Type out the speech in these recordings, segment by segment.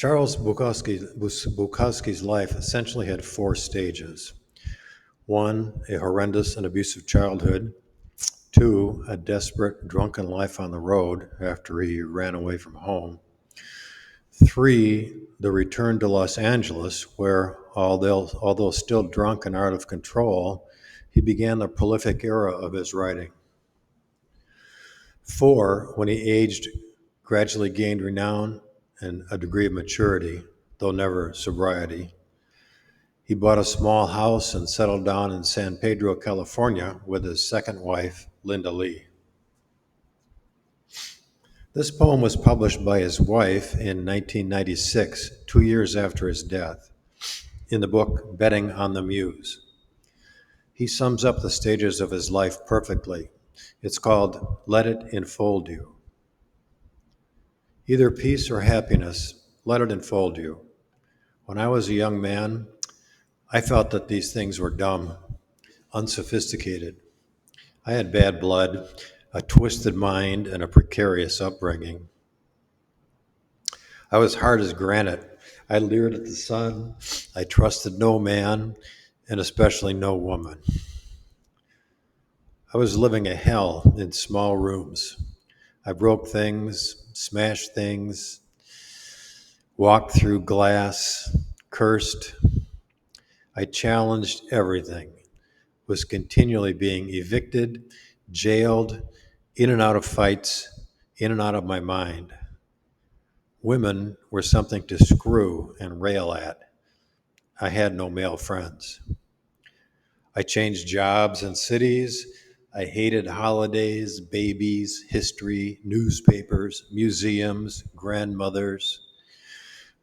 Charles Bukowski's life essentially had four stages. One, a horrendous and abusive childhood. Two, a desperate, drunken life on the road after he ran away from home. Three, the return to Los Angeles, where, although still drunk and out of control, he began the prolific era of his writing. Four, when he aged, gradually gained renown and a degree of maturity, though never sobriety. He bought a small house and settled down in San Pedro, California, with his second wife, Linda Lee. This poem was published by his wife in 1996, 2 years after his death, in the book Betting on the Muse. He sums up the stages of his life perfectly. It's called Let It Enfold You. Either peace or happiness, let it enfold you. When I was a young man, I felt that these things were dumb, unsophisticated. I had bad blood, a twisted mind, and a precarious upbringing. I was hard as granite. I leered at the sun. I trusted no man, and especially no woman. I was living a hell in small rooms. I broke things, smashed things, walked through glass, cursed. I challenged everything, was continually being evicted, jailed, in and out of fights, in and out of my mind. Women were something to screw and rail at. I had no male friends. I changed jobs and cities. I hated holidays, babies, history, newspapers, museums, grandmothers,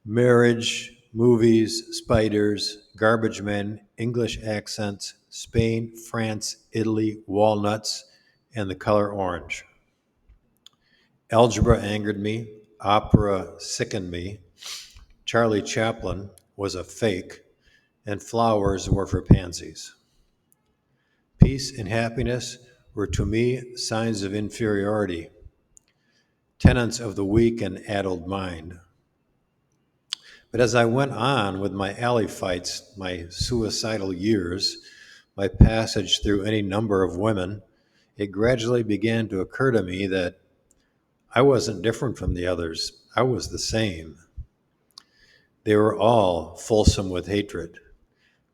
marriage, movies, spiders, garbage men, English accents, Spain, France, Italy, walnuts, and the color orange. Algebra angered me. Opera sickened me. Charlie Chaplin was a fake, and flowers were for pansies. Peace and happiness were to me signs of inferiority, tenets of the weak and addled mind. But as I went on with my alley fights, my suicidal years, my passage through any number of women, it gradually began to occur to me that I wasn't different from the others. I was the same. They were all fulsome with hatred,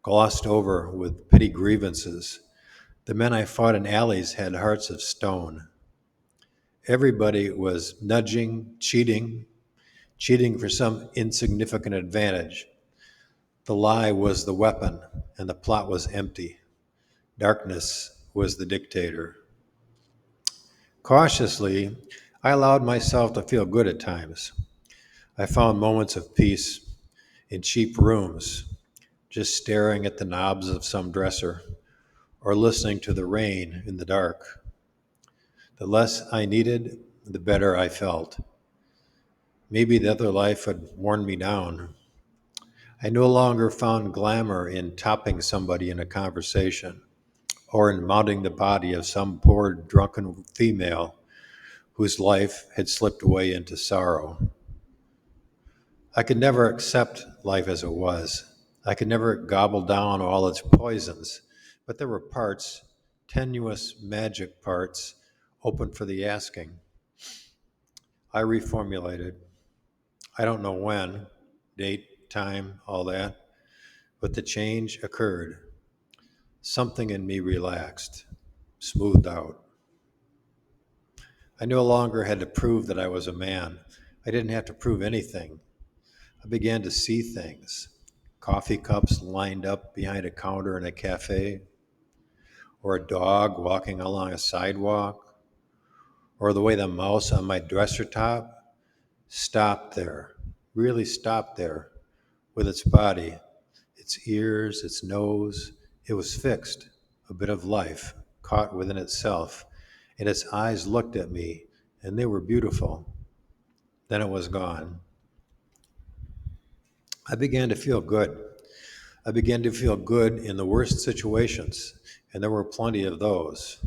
glossed over with petty grievances. The men I fought in alleys had hearts of stone. Everybody was nudging, cheating for some insignificant advantage. The lie was the weapon, and the plot was empty. Darkness was the dictator. Cautiously, I allowed myself to feel good at times. I found moments of peace in cheap rooms, just staring at the knobs of some dresser or listening to the rain in the dark. The less I needed, the better I felt. Maybe the other life had worn me down. I no longer found glamour in topping somebody in a conversation or in mounting the body of some poor drunken female whose life had slipped away into sorrow. I could never accept life as it was. I could never gobble down all its poisons, but there were parts, tenuous magic parts, open for the asking. I reformulated. I don't know when, date, time, all that, but the change occurred. Something in me relaxed, smoothed out. I no longer had to prove that I was a man. I didn't have to prove anything. I began to see things. Coffee cups lined up behind a counter in a cafe, or a dog walking along a sidewalk, or the way the mouse on my dresser top stopped there, really stopped there with its body, its ears, its nose. It was fixed, a bit of life caught within itself, and its eyes looked at me, and they were beautiful. Then it was gone. I began to feel good. I began to feel good in the worst situations, and there were plenty of those.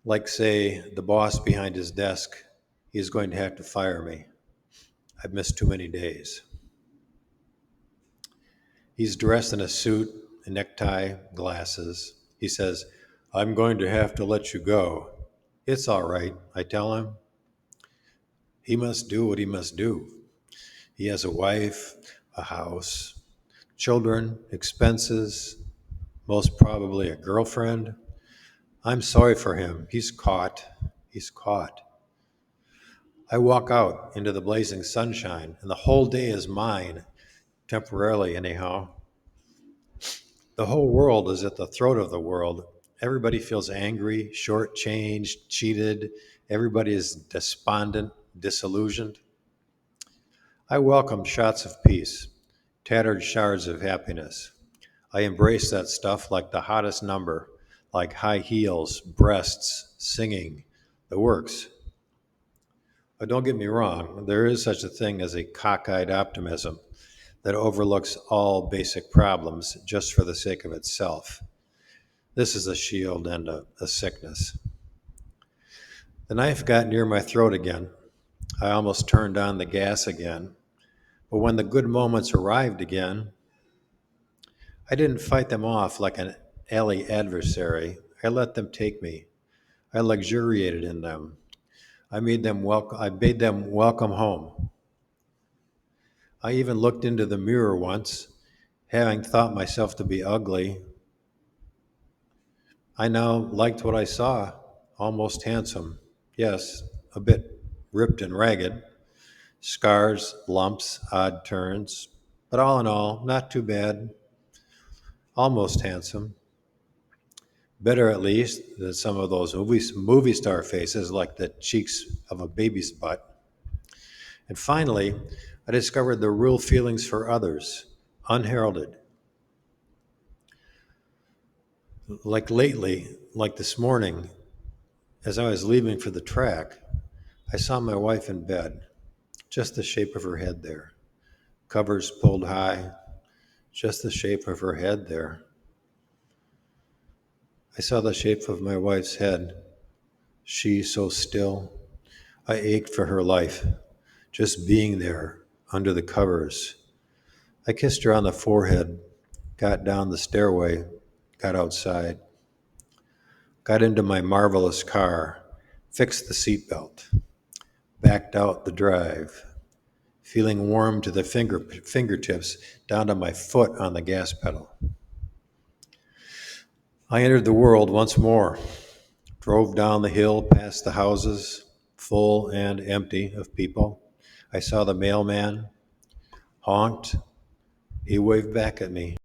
Like, say, the boss behind his desk, he is going to have to fire me. I've missed too many days. He's dressed in a suit, a necktie, glasses. He says, I'm going to have to let you go. It's all right, I tell him. He must do what he must do. He has a wife, a house, children, expenses, most probably a girlfriend. I'm sorry for him. He's caught. He's caught. I walk out into the blazing sunshine, and the whole day is mine, temporarily, anyhow. The whole world is at the throat of the world. Everybody feels angry, shortchanged, cheated. Everybody is despondent, disillusioned. I welcome shots of peace, tattered shards of happiness. I embrace that stuff like the hottest number, like high heels, breasts, singing, the works. But don't get me wrong, there is such a thing as a cockeyed optimism that overlooks all basic problems just for the sake of itself. This is a shield and a sickness. The knife got near my throat again. I almost turned on the gas again. But when the good moments arrived again, I didn't fight them off like an alley adversary. I let them take me. I luxuriated in them. I bade them welcome home. I even looked into the mirror once, having thought myself to be ugly. I now liked what I saw, almost handsome. Yes, a bit ripped and ragged, scars, lumps, odd turns, but all in all, not too bad, almost handsome. Better at least than some of those movie star faces like the cheeks of a baby's butt. And finally, I discovered the real feelings for others, unheralded. Like lately, like this morning, as I was leaving for the track, I saw my wife in bed, just the shape of her head there. Covers pulled high, just the shape of her head there. I saw the shape of my wife's head, she so still. I ached for her life, just being there under the covers. I kissed her on the forehead, got down the stairway, got outside, got into my marvelous car, fixed the seatbelt, backed out the drive, feeling warm to the fingertips down to my foot on the gas pedal. I entered the world once more, drove down the hill past the houses, full and empty of people. I saw the mailman, honked. He waved back at me.